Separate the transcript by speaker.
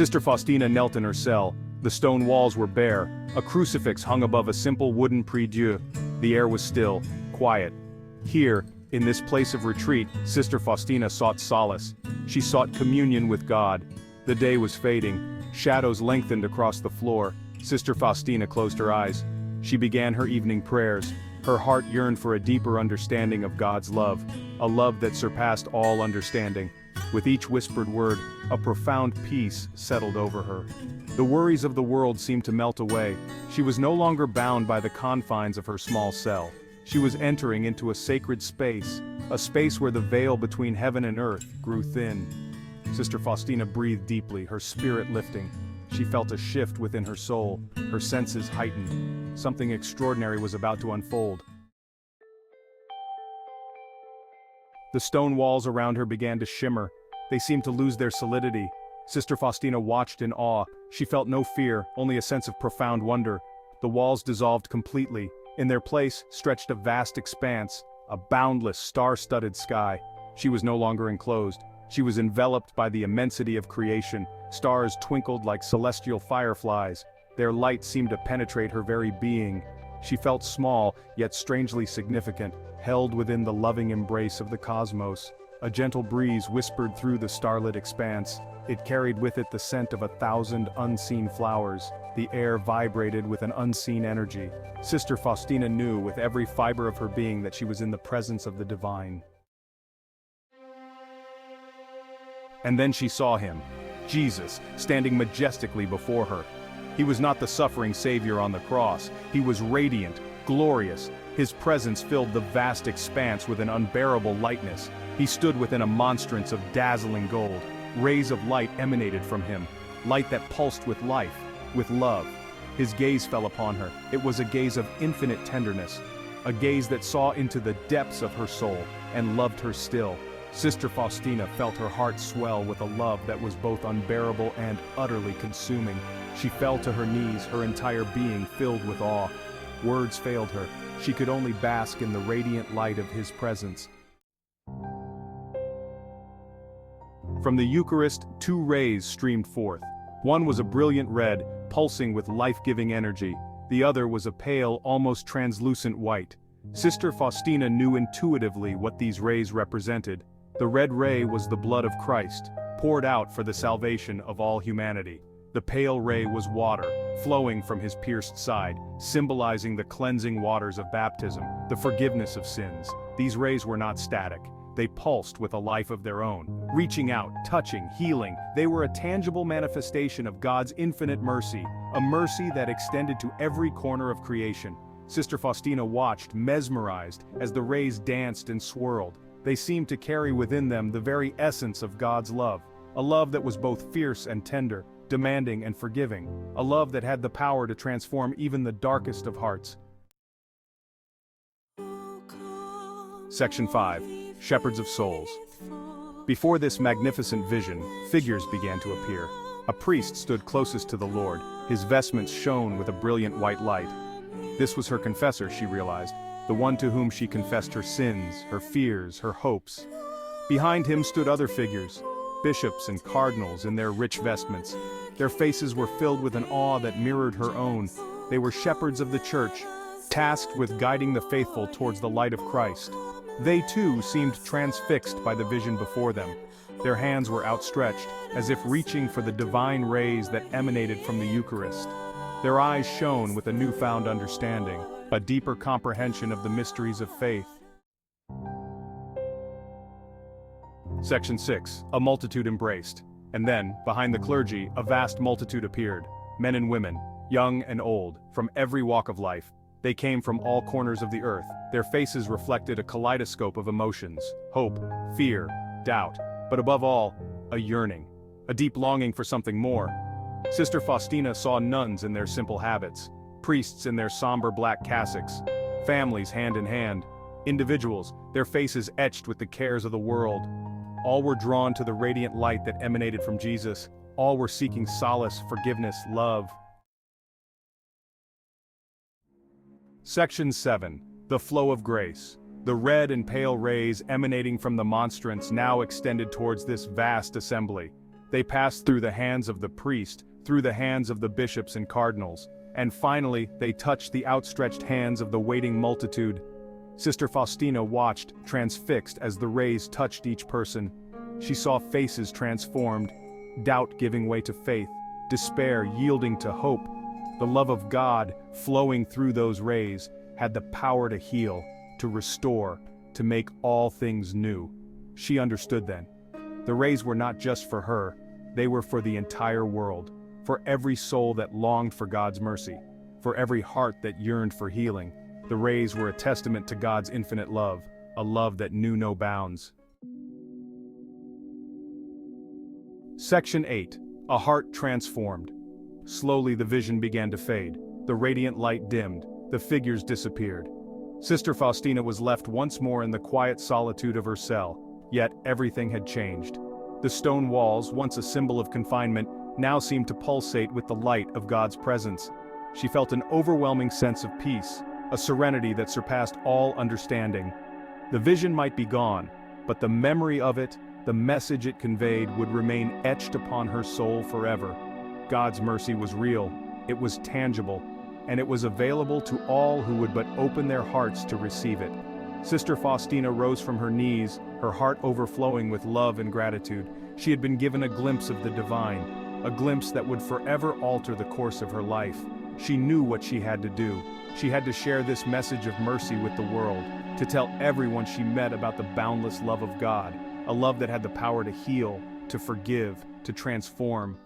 Speaker 1: Sister Faustina knelt in her cell. The stone walls were bare. A crucifix hung above a simple wooden prie-dieu. The air was still, quiet. Here, in this place of retreat, Sister Faustina sought solace. She sought communion with God. The day was fading. Shadows lengthened across the floor. Sister Faustina closed her eyes. She began her evening prayers. Her heart yearned for a deeper understanding of God's love, a love that surpassed all understanding. With each whispered word, a profound peace settled over her. The worries of the world seemed to melt away. She was no longer bound by the confines of her small cell. She was entering into a sacred space, a space where the veil between heaven and earth grew thin. Sister Faustina breathed deeply, her spirit lifting. She felt a shift within her soul, her senses heightened. Something extraordinary was about to unfold. The stone walls around her began to shimmer. They seemed to lose their solidity. Sister Faustina watched in awe. She felt no fear, only a sense of profound wonder. The walls dissolved completely. In their place stretched a vast expanse, a boundless, star-studded sky. She was no longer enclosed. She was enveloped by the immensity of creation. Stars twinkled like celestial fireflies. Their light seemed to penetrate her very being. She felt small, yet strangely significant, held within the loving embrace of the cosmos. A gentle breeze whispered through the starlit expanse. It carried with it the scent of 1,000 unseen flowers. The air vibrated with an unseen energy. Sister Faustina knew with every fiber of her being that she was in the presence of the divine. And then she saw him, Jesus, standing majestically before her. He was not the suffering Savior on the cross. He was radiant, glorious. His presence filled the vast expanse with an unbearable lightness. He stood within a monstrance of dazzling gold. Rays of light emanated from him, light that pulsed with life, with love. His gaze fell upon her. It was a gaze of infinite tenderness, a gaze that saw into the depths of her soul and loved her still. Sister Faustina felt her heart swell with a love that was both unbearable and utterly consuming. She fell to her knees, her entire being filled with awe. Words failed her. She could only bask in the radiant light of his presence. From the Eucharist, 2 rays streamed forth. One was a brilliant red, pulsing with life-giving energy. The other was a pale, almost translucent white. Sister Faustina knew intuitively what these rays represented. The red ray was the blood of Christ, poured out for the salvation of all humanity. The pale ray was water, flowing from his pierced side, symbolizing the cleansing waters of baptism, the forgiveness of sins. These rays were not static. They pulsed with a life of their own, reaching out, touching, healing. They were a tangible manifestation of God's infinite mercy, a mercy that extended to every corner of creation. Sister Faustina watched, mesmerized, as the rays danced and swirled. They seemed to carry within them the very essence of God's love, a love that was both fierce and tender, demanding and forgiving, a love that had the power to transform even the darkest of hearts. Section 5. Shepherds of Souls. Before this magnificent vision, figures began to appear. A priest stood closest to the Lord. His vestments shone with a brilliant white light. This was her confessor, she realized, the one to whom she confessed her sins, her fears, her hopes. Behind him stood other figures, bishops and cardinals in their rich vestments. Their faces were filled with an awe that mirrored her own. They were shepherds of the church, tasked with guiding the faithful towards the light of Christ. They too seemed transfixed by the vision before them. Their hands were outstretched, as if reaching for the divine rays that emanated from the Eucharist. Their eyes shone with a newfound understanding, a deeper comprehension of the mysteries of faith. Section 6. A multitude embraced. And then, behind the clergy, a vast multitude appeared. Men and women, young and old, from every walk of life. They came from all corners of the earth. Their faces reflected a kaleidoscope of emotions: hope, fear, doubt, but above all, a yearning, a deep longing for something more. Sister Faustina saw nuns in their simple habits, priests in their somber black cassocks, families hand in hand, individuals, their faces etched with the cares of the world. All were drawn to the radiant light that emanated from Jesus. All were seeking solace, forgiveness, love. Section 7. The Flow of Grace. The red and pale rays emanating from the monstrance now extended towards this vast assembly. They passed through the hands of the priest, through the hands of the bishops and cardinals, and finally they touched the outstretched hands of the waiting multitude. Sister Faustina watched, transfixed, as the rays touched each person. She saw faces transformed, doubt giving way to faith, despair yielding to hope. The love of God, flowing through those rays, had the power to heal, to restore, to make all things new. She understood then. The rays were not just for her, they were for the entire world, for every soul that longed for God's mercy, for every heart that yearned for healing. The rays were a testament to God's infinite love, a love that knew no bounds. Section 8. A heart transformed. Slowly the vision began to fade. The radiant light dimmed. The figures disappeared. Sister Faustina was left once more in the quiet solitude of her cell, yet everything had changed. The stone walls, once a symbol of confinement, now seemed to pulsate with the light of God's presence. She felt an overwhelming sense of peace, a serenity that surpassed all understanding. The vision might be gone, but the memory of it, the message it conveyed, would remain etched upon her soul forever. God's mercy was real, it was tangible, and it was available to all who would but open their hearts to receive it. Sister Faustina rose from her knees, her heart overflowing with love and gratitude. She had been given a glimpse of the divine, a glimpse that would forever alter the course of her life. She knew what she had to do. She had to share this message of mercy with the world, to tell everyone she met about the boundless love of God, a love that had the power to heal, to forgive, to transform,